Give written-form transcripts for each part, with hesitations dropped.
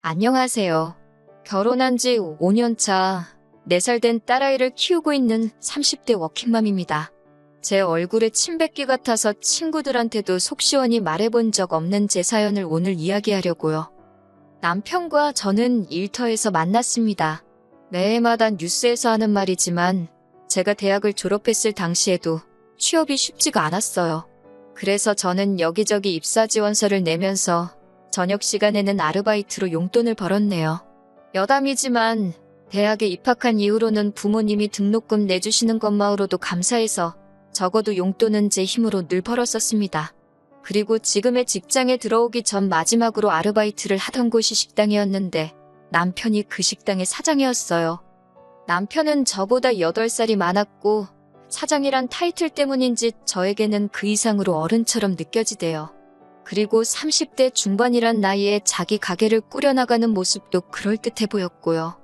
안녕하세요. 결혼한 지 5년 차, 4살 된 딸아이를 키우고 있는 30대 워킹맘입니다. 제 얼굴에 침뱉기 같아서 친구들한테도 속 시원히 말해본 적 없는 제 사연을 오늘 이야기하려고요. 남편과 저는 일터에서 만났습니다. 매해마다 뉴스에서 하는 말이지만 제가 대학을 졸업했을 당시에도 취업이 쉽지가 않았어요. 그래서 저는 여기저기 입사 지원서를 내면서 저녁 시간에는 아르바이트로 용돈을 벌었네요. 여담이지만 대학에 입학한 이후로는 부모님이 등록금 내주시는 것만으로도 감사해서 적어도 용돈은 제 힘으로 늘 벌었었습니다. 그리고 지금의 직장에 들어오기 전 마지막으로 아르바이트를 하던 곳이 식당이었는데 남편이 그 식당의 사장이었어요. 남편은 저보다 8살이 많았고 사장이란 타이틀 때문인지 저에게는 그 이상으로 어른처럼 느껴지대요. 그리고 30대 중반이란 나이에 자기 가게를 꾸려나가는 모습도 그럴듯해 보였고요.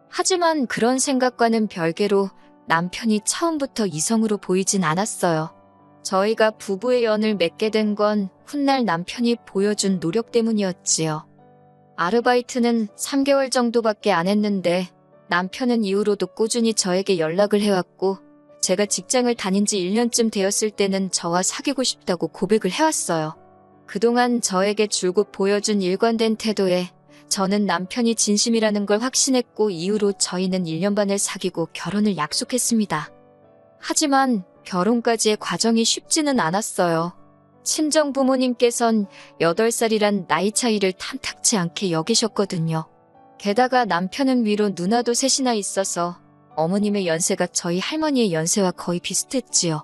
하지만 그런 생각과는 별개로 남편이 처음부터 이성으로 보이진 않았어요. 저희가 부부의 연을 맺게 된 건 훗날 남편이 보여준 노력 때문이었지요. 아르바이트는 3개월 정도밖에 안 했는데 남편은 이후로도 꾸준히 저에게 연락을 해왔고 제가 직장을 다닌 지 1년쯤 되었을 때는 저와 사귀고 싶다고 고백을 해왔어요. 그동안 저에게 줄곧 보여준 일관된 태도에 저는 남편이 진심이라는 걸 확신했고 이후로 저희는 1년 반을 사귀고 결혼을 약속했습니다. 하지만 결혼까지의 과정이 쉽지는 않았어요. 친정 부모님께선 8살이란 나이 차이를 탐탁치 않게 여기셨거든요. 게다가 남편은 위로 누나도 셋이나 있어서 어머님의 연세가 저희 할머니의 연세와 거의 비슷했지요.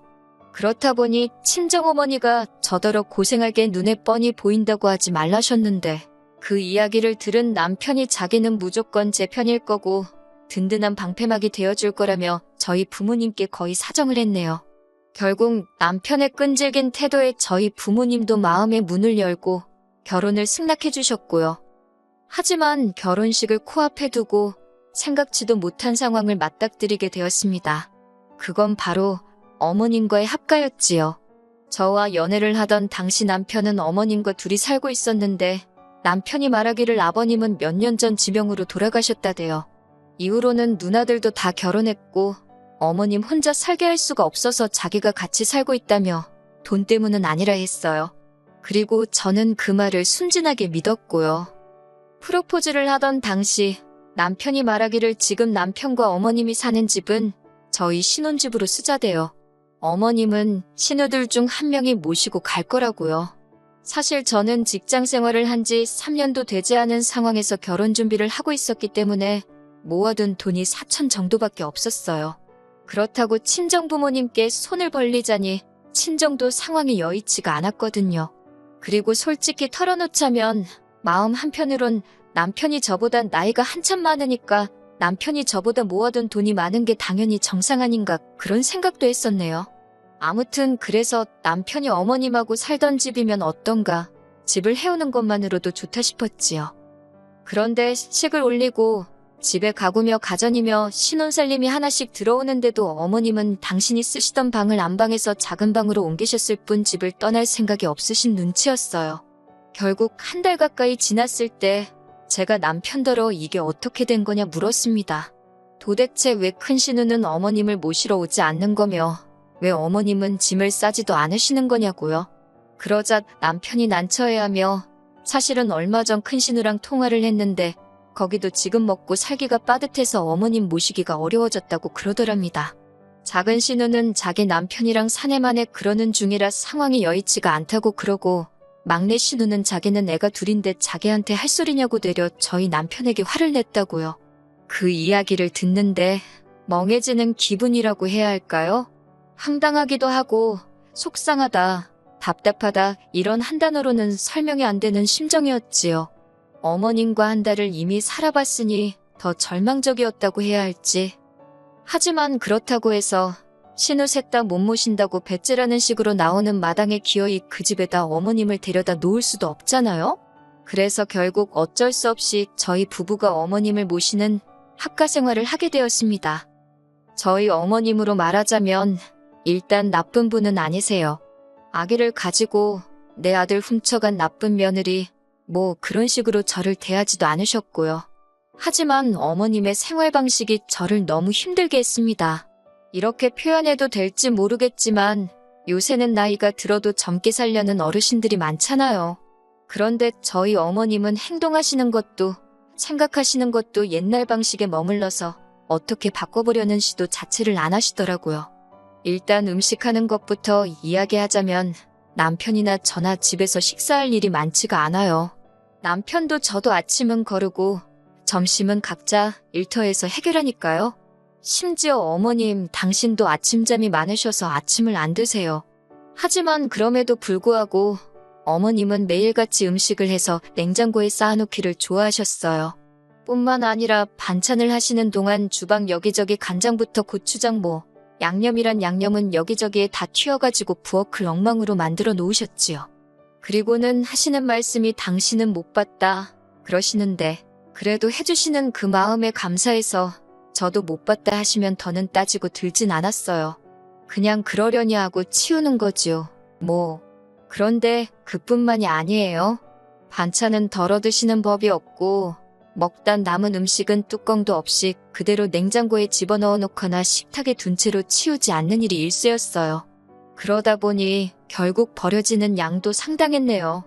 그렇다 보니 친정어머니가 저더러 고생하게 눈에 뻔히 보인다고 하지 말라셨는데 그 이야기를 들은 남편이 자기는 무조건 제 편일 거고 든든한 방패막이 되어줄 거라며 저희 부모님께 거의 사정을 했네요. 결국 남편의 끈질긴 태도에 저희 부모님도 마음의 문을 열고 결혼을 승낙해 주셨고요. 하지만 결혼식을 코앞에 두고 생각지도 못한 상황을 맞닥뜨리게 되었습니다. 그건 바로 어머님과의 합가였지요. 저와 연애를 하던 당시 남편은 어머님과 둘이 살고 있었는데 남편이 말하기를 아버님은 몇 년 전 지병으로 돌아가셨다대요. 이후로는 누나들도 다 결혼했고 어머님 혼자 살게 할 수가 없어서 자기가 같이 살고 있다며 돈 때문은 아니라 했어요. 그리고 저는 그 말을 순진하게 믿었고요. 프로포즈를 하던 당시 남편이 말하기를 지금 남편과 어머님이 사는 집은 저희 신혼집으로 쓰자대요. 어머님은 신우들 중 한 명이 모시고 갈 거라고요. 사실 저는 직장 생활을 한 지 3년도 되지 않은 상황에서 결혼 준비를 하고 있었기 때문에 모아둔 돈이 4천 정도밖에 없었어요. 그렇다고 친정 부모님께 손을 벌리자니 친정도 상황이 여의치가 않았거든요. 그리고 솔직히 털어놓자면 마음 한편으론 남편이 저보다 나이가 한참 많으니까 남편이 저보다 모아둔 돈이 많은 게 당연히 정상 아닌가 그런 생각도 했었네요. 아무튼 그래서 남편이 어머님하고 살던 집이면 어떤가 집을 해오는 것만으로도 좋다 싶었지요. 그런데 식을 올리고 집에 가구며 가전이며 신혼살림이 하나씩 들어오는데도 어머님은 당신이 쓰시던 방을 안방에서 작은 방으로 옮기셨을 뿐 집을 떠날 생각이 없으신 눈치였어요. 결국 한 달 가까이 지났을 때 제가 남편더러 이게 어떻게 된 거냐 물었습니다. 도대체 왜 큰 신우는 어머님을 모시러 오지 않는 거며 왜 어머님은 짐을 싸지도 않으시는 거냐고요. 그러자 남편이 난처해하며 사실은 얼마 전 큰 신우랑 통화를 했는데 거기도 지금 먹고 살기가 빠듯해서 어머님 모시기가 어려워졌다고 그러더랍니다. 작은 신우는 자기 남편이랑 사내만에 그러는 중이라 상황이 여의치가 않다고 그러고 막내 신우는 자기는 애가 둘인데 자기한테 할 소리냐고 내려 저희 남편에게 화를 냈다고요. 그 이야기를 듣는데 멍해지는 기분이라고 해야 할까요? 황당하기도 하고 속상하다, 답답하다 이런 한 단어로는 설명이 안 되는 심정이었지요. 어머님과 한 달을 이미 살아봤으니 더 절망적이었다고 해야 할지. 하지만 그렇다고 해서 신우 셋 다 못 모신다고 배째라는 식으로 나오는 마당에 기어이 그 집에다 어머님을 데려다 놓을 수도 없잖아요? 그래서 결국 어쩔 수 없이 저희 부부가 어머님을 모시는 합가 생활을 하게 되었습니다. 저희 어머님으로 말하자면 일단 나쁜 분은 아니세요. 아기를 가지고 내 아들 훔쳐간 나쁜 며느리, 뭐 그런 식으로 저를 대하지도 않으셨고요. 하지만 어머님의 생활 방식이 저를 너무 힘들게 했습니다. 이렇게 표현해도 될지 모르겠지만 요새는 나이가 들어도 젊게 살려는 어르신들이 많잖아요. 그런데 저희 어머님은 행동하시는 것도 생각하시는 것도 옛날 방식에 머물러서 어떻게 바꿔보려는 시도 자체를 안 하시더라고요. 일단 음식하는 것부터 이야기하자면 남편이나 저나 집에서 식사할 일이 많지가 않아요. 남편도 저도 아침은 거르고 점심은 각자 일터에서 해결하니까요. 심지어 어머님, 당신도 아침잠이 많으셔서 아침을 안 드세요. 하지만 그럼에도 불구하고 어머님은 매일같이 음식을 해서 냉장고에 쌓아놓기를 좋아하셨어요. 뿐만 아니라 반찬을 하시는 동안 주방 여기저기 간장부터 고추장 양념이란 양념은 여기저기에 다 튀어가지고 부엌을 엉망으로 만들어 놓으셨지요. 그리고는 하시는 말씀이 당신은 못 봤다 그러시는데 그래도 해주시는 그 마음에 감사해서 저도 못 봤다 하시면 더는 따지고 들진 않았어요. 그냥 그러려니 하고 치우는 거지요. 그런데 그뿐만이 아니에요. 반찬은 덜어 드시는 법이 없고 먹다 남은 음식은 뚜껑도 없이 그대로 냉장고에 집어넣어 놓거나 식탁에 둔 채로 치우지 않는 일이 일쑤였어요. 그러다 보니 결국 버려지는 양도 상당했네요.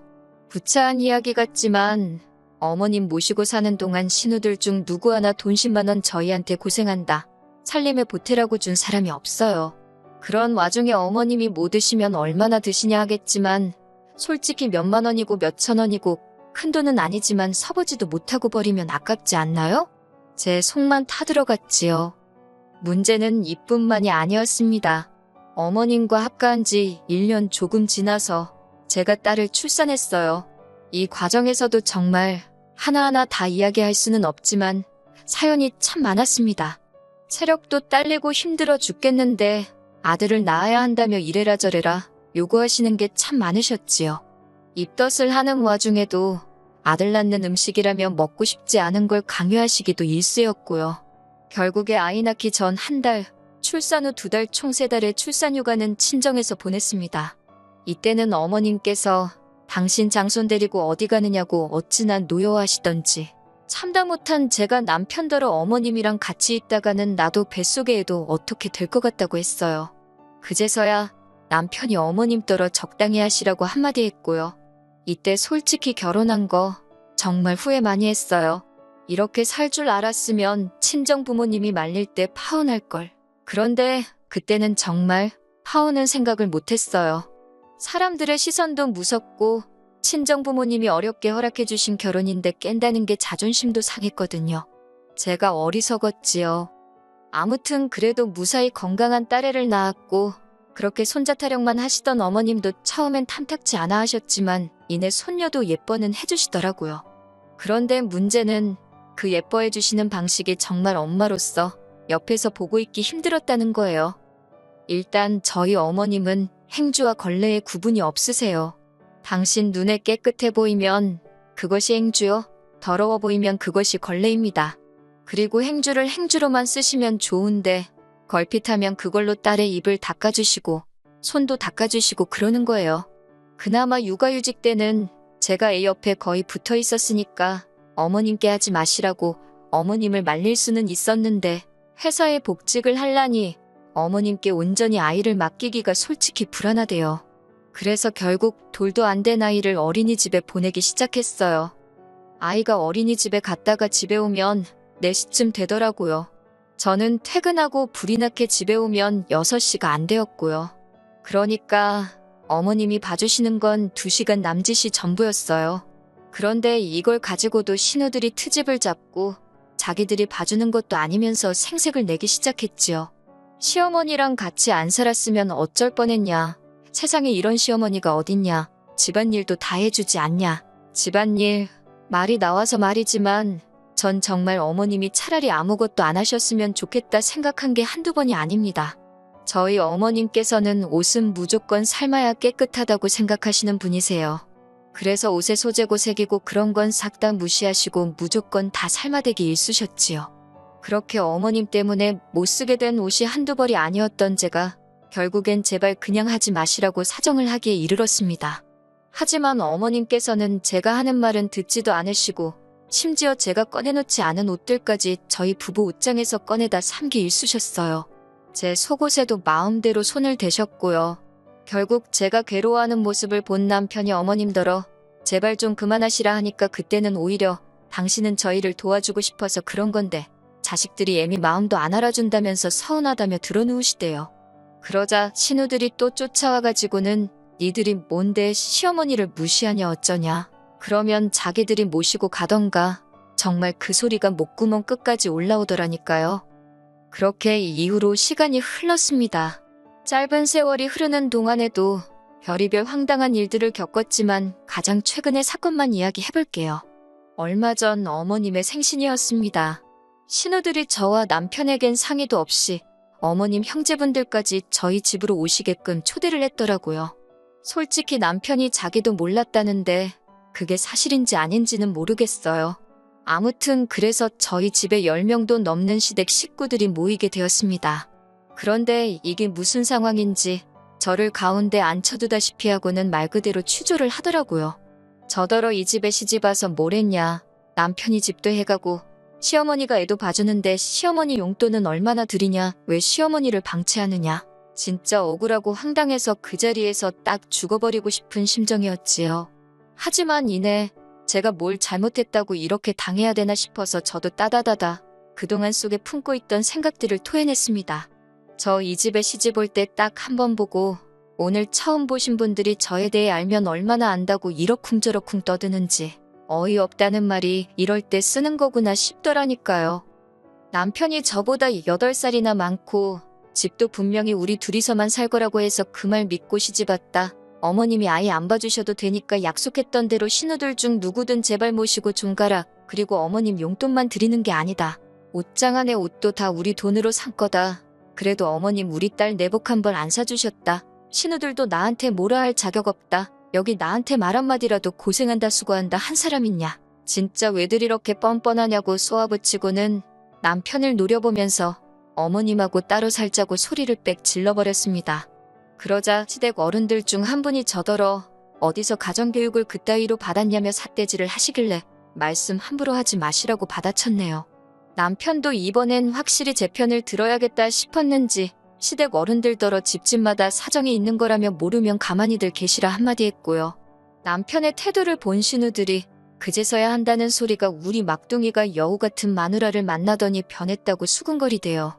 구차한 이야기 같지만 어머님 모시고 사는 동안 신우들 중 누구 하나 돈 10만 원 저희한테 고생한다, 살림에 보태라고 준 사람이 없어요. 그런 와중에 어머님이 뭐 드시면 얼마나 드시냐 하겠지만 솔직히 몇만 원이고 몇천 원이고 큰돈은 아니지만 서보지도 못하고 버리면 아깝지 않나요? 제 속만 타들어갔지요. 문제는 이뿐만이 아니었습니다. 어머님과 합가한 지 1년 조금 지나서 제가 딸을 출산했어요. 이 과정에서도 정말 하나하나 다 이야기할 수는 없지만 사연이 참 많았습니다. 체력도 딸리고 힘들어 죽겠는데 아들을 낳아야 한다며 이래라 저래라 요구하시는 게 참 많으셨지요. 입덧을 하는 와중에도 아들 낳는 음식이라며 먹고 싶지 않은 걸 강요하시기도 일쑤였고요. 결국에 아이 낳기 전 1달, 출산 후 2달 총 3달의 출산휴가는 친정에서 보냈습니다. 이때는 어머님께서 당신 장손 데리고 어디 가느냐고 어찌나 노여워하시던지 참다 못한 제가 남편더러 어머님이랑 같이 있다가는 나도 뱃속에 애도 어떻게 될 것 같다고 했어요. 그제서야 남편이 어머님더러 적당히 하시라고 한마디 했고요. 이때 솔직히 결혼한 거 정말 후회 많이 했어요. 이렇게 살 줄 알았으면 친정 부모님이 말릴 때 파혼할 걸. 그런데 그때는 정말 파혼은 생각을 못했어요. 사람들의 시선도 무섭고 친정 부모님이 어렵게 허락해 주신 결혼인데 깬다는 게 자존심도 상했거든요. 제가 어리석었지요. 아무튼 그래도 무사히 건강한 딸애를 낳았고 그렇게 손자 타령만 하시던 어머님도 처음엔 탐탁지 않아 하셨지만 이내 손녀도 예뻐는 해주시더라고요. 그런데 문제는 그 예뻐해 주시는 방식이 정말 엄마로서 옆에서 보고 있기 힘들었다는 거예요. 일단 저희 어머님은 행주와 걸레에 구분이 없으세요. 당신 눈에 깨끗해 보이면 그것이 행주요, 더러워 보이면 그것이 걸레입니다. 그리고 행주를 행주로만 쓰시면 좋은데 걸핏하면 그걸로 딸의 입을 닦아주시고 손도 닦아주시고 그러는 거예요. 그나마 육아휴직 때는 제가 애 옆에 거의 붙어 있었으니까 어머님께 하지 마시라고 어머님을 말릴 수는 있었는데 회사에 복직을 하려니 어머님께 온전히 아이를 맡기기가 솔직히 불안하대요. 그래서 결국 돌도 안 된 아이를 어린이집에 보내기 시작했어요. 아이가 어린이집에 갔다가 집에 오면 4시쯤 되더라고요. 저는 퇴근하고 불이 나게 집에 오면 6시가 안 되었고요. 그러니까 어머님이 봐주시는 건 2시간 남짓이 전부였어요. 그런데 이걸 가지고도 신우들이 트집을 잡고 자기들이 봐주는 것도 아니면서 생색을 내기 시작했지요. 시어머니랑 같이 안 살았으면 어쩔 뻔했냐. 세상에 이런 시어머니가 어딨냐. 집안일도 다 해주지 않냐. 집안일, 말이 나와서 말이지만 전 정말 어머님이 차라리 아무것도 안 하셨으면 좋겠다 생각한 게 한두 번이 아닙니다. 저희 어머님께서는 옷은 무조건 삶아야 깨끗하다고 생각하시는 분이세요. 그래서 옷의 소재고 색이고 그런 건 싹 다 무시하시고 무조건 다 삶아대기 일쑤셨지요. 그렇게 어머님 때문에 못 쓰게 된 옷이 한두 벌이 아니었던 제가 결국엔 제발 그냥 하지 마시라고 사정을 하기에 이르렀습니다. 하지만 어머님께서는 제가 하는 말은 듣지도 않으시고 심지어 제가 꺼내놓지 않은 옷들까지 저희 부부 옷장에서 꺼내다 삼기 일쑤셨어요. 제 속옷에도 마음대로 손을 대셨고요. 결국 제가 괴로워하는 모습을 본 남편이 어머님더러 제발 좀 그만하시라 하니까 그때는 오히려 당신은 저희를 도와주고 싶어서 그런 건데 자식들이 애미 마음도 안 알아준다면서 서운하다며 드러누우시대요. 그러자 신우들이 또 쫓아와가지고는 니들이 뭔데 시어머니를 무시하냐 어쩌냐. 그러면 자기들이 모시고 가던가. 정말 그 소리가 목구멍 끝까지 올라오더라니까요. 그렇게 이후로 시간이 흘렀습니다. 짧은 세월이 흐르는 동안에도 별의별 황당한 일들을 겪었지만 가장 최근의 사건만 이야기해볼게요. 얼마 전 어머님의 생신이었습니다. 신우들이 저와 남편에겐 상의도 없이 어머님 형제분들까지 저희 집으로 오시게끔 초대를 했더라고요. 솔직히 남편이 자기도 몰랐다는데 그게 사실인지 아닌지는 모르겠어요. 아무튼 그래서 저희 집에 10명도 넘는 시댁 식구들이 모이게 되었습니다. 그런데 이게 무슨 상황인지 저를 가운데 앉혀두다시피 하고는 말 그대로 취조를 하더라고요. 저더러 이 집에 시집와서 뭘 했냐. 남편이 집도 해가고 시어머니가 애도 봐주는데 시어머니 용돈은 얼마나 드리냐. 왜 시어머니를 방치하느냐. 진짜 억울하고 황당해서 그 자리에서 딱 죽어버리고 싶은 심정이었지요. 하지만 이내 제가 뭘 잘못했다고 이렇게 당해야 되나 싶어서 저도 따다다다 그동안 속에 품고 있던 생각들을 토해냈습니다. 저 이 집에 시집 올 때 딱 한 번 보고 오늘 처음 보신 분들이 저에 대해 알면 얼마나 안다고 이러쿵저러쿵 떠드는지 어이없다는 말이 이럴 때 쓰는 거구나 싶더라니까요. 남편이 저보다 8살이나 많고 집도 분명히 우리 둘이서만 살 거라고 해서 그 말 믿고 시집 왔다. 어머님이 아예 안 봐주셔도 되니까 약속했던 대로 신우들 중 누구든 제발 모시고 좀 가라. 그리고 어머님 용돈만 드리는 게 아니다. 옷장 안에 옷도 다 우리 돈으로 산 거다. 그래도 어머님 우리 딸 내복 한 벌 안 사주셨다. 신우들도 나한테 뭐라 할 자격 없다. 여기 나한테 말 한마디라도 고생한다 수고한다 한 사람 있냐. 진짜 왜들 이렇게 뻔뻔하냐고 쏘아붙이고는 남편을 노려보면서 어머님하고 따로 살자고 소리를 빽 질러버렸습니다. 그러자 시댁 어른들 중 한 분이 저더러 어디서 가정교육을 그따위로 받았냐며 삿대질을 하시길래 말씀 함부로 하지 마시라고 받아쳤네요. 남편도 이번엔 확실히 제 편을 들어야겠다 싶었는지 시댁 어른들더러 집집마다 사정이 있는 거라며 모르면 가만히들 계시라 한마디 했고요. 남편의 태도를 본 신우들이 그제서야 한다는 소리가 우리 막둥이가 여우 같은 마누라를 만나더니 변했다고 수군거리대요.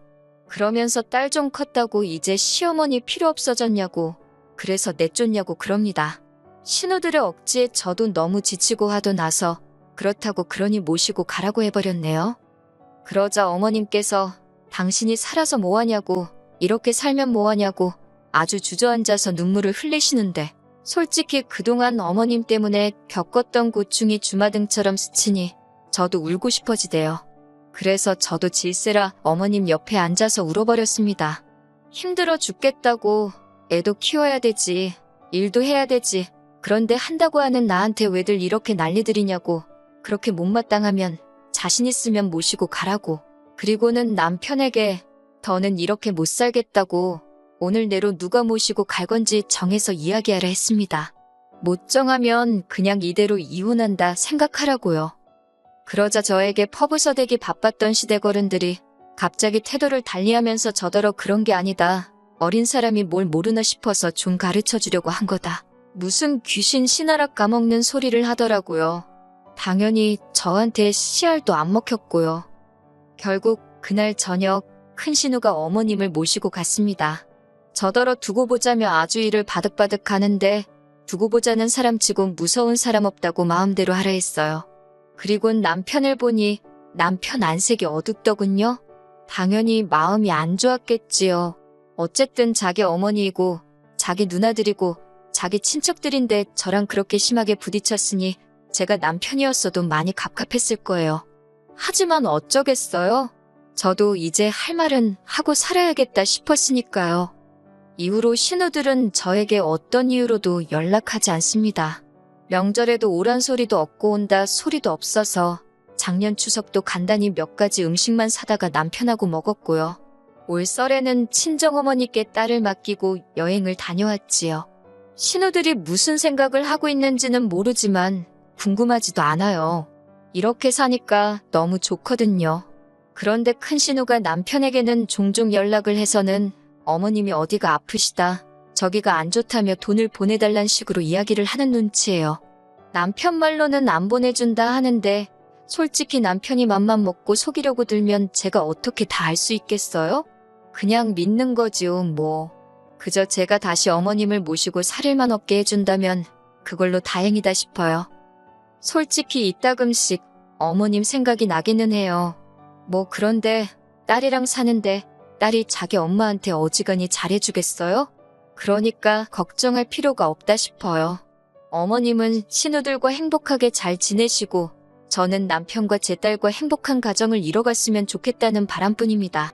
그러면서 딸 좀 컸다고 이제 시어머니 필요 없어졌냐고 그래서 내쫓냐고 그럽니다. 신우들의 억지에 저도 너무 지치고 하도 나서 그렇다고 그러니 모시고 가라고 해버렸네요. 그러자 어머님께서 당신이 살아서 뭐하냐고 이렇게 살면 뭐하냐고 아주 주저앉아서 눈물을 흘리시는데 솔직히 그동안 어머님 때문에 겪었던 고충이 주마등처럼 스치니 저도 울고 싶어지대요. 그래서 저도 질세라 어머님 옆에 앉아서 울어버렸습니다. 힘들어 죽겠다고 애도 키워야 되지 일도 해야 되지 그런데 한다고 하는 나한테 왜들 이렇게 난리들이냐고 그렇게 못마땅하면 자신 있으면 모시고 가라고 그리고는 남편에게 더는 이렇게 못 살겠다고 오늘 내로 누가 모시고 갈 건지 정해서 이야기하라 했습니다. 못 정하면 그냥 이대로 이혼한다 생각하라고요. 그러자 저에게 퍼부서대기 바빴던 시댁 어른들이 갑자기 태도를 달리하면서 저더러 그런 게 아니다. 어린 사람이 뭘 모르나 싶어서 좀 가르쳐주려고 한 거다. 무슨 귀신 신하락 까먹는 소리를 하더라고요. 당연히 저한테 씨알도 안 먹혔고요. 결국 그날 저녁 큰 신우가 어머님을 모시고 갔습니다. 저더러 두고 보자며 아주 이를 바득바득 하는데 두고 보자는 사람치고 무서운 사람 없다고 마음대로 하라 했어요. 그리곤 남편을 보니 남편 안색이 어둡더군요. 당연히 마음이 안 좋았겠지요. 어쨌든 자기 어머니이고 자기 누나들이고 자기 친척들인데 저랑 그렇게 심하게 부딪혔으니 제가 남편이었어도 많이 갑갑했을 거예요. 하지만 어쩌겠어요? 저도 이제 할 말은 하고 살아야겠다 싶었으니까요. 이후로 신우들은 저에게 어떤 이유로도 연락하지 않습니다. 명절에도 오란 소리도 없고 온다 소리도 없어서 작년 추석도 간단히 몇 가지 음식만 사다가 남편하고 먹었고요. 올 설에는 친정어머니께 딸을 맡기고 여행을 다녀왔지요. 신우들이 무슨 생각을 하고 있는지는 모르지만 궁금하지도 않아요. 이렇게 사니까 너무 좋거든요. 그런데 큰 신우가 남편에게는 종종 연락을 해서는 어머님이 어디가 아프시다, 저기가 안 좋다며 돈을 보내달란 식으로 이야기를 하는 눈치예요. 남편 말로는 안 보내준다 하는데 솔직히 남편이 맘만 먹고 속이려고 들면 제가 어떻게 다 알 수 있겠어요? 그냥 믿는 거지요, 뭐. 그저 제가 다시 어머님을 모시고 살 일만 없게 해준다면 그걸로 다행이다 싶어요. 솔직히 이따금씩 어머님 생각이 나기는 해요. 뭐 그런데 딸이랑 사는데 딸이 자기 엄마한테 어지간히 잘해주겠어요? 그러니까 걱정할 필요가 없다 싶어요. 어머님은 신우들과 행복하게 잘 지내시고 저는 남편과 제 딸과 행복한 가정을 이뤄갔으면 좋겠다는 바람뿐입니다.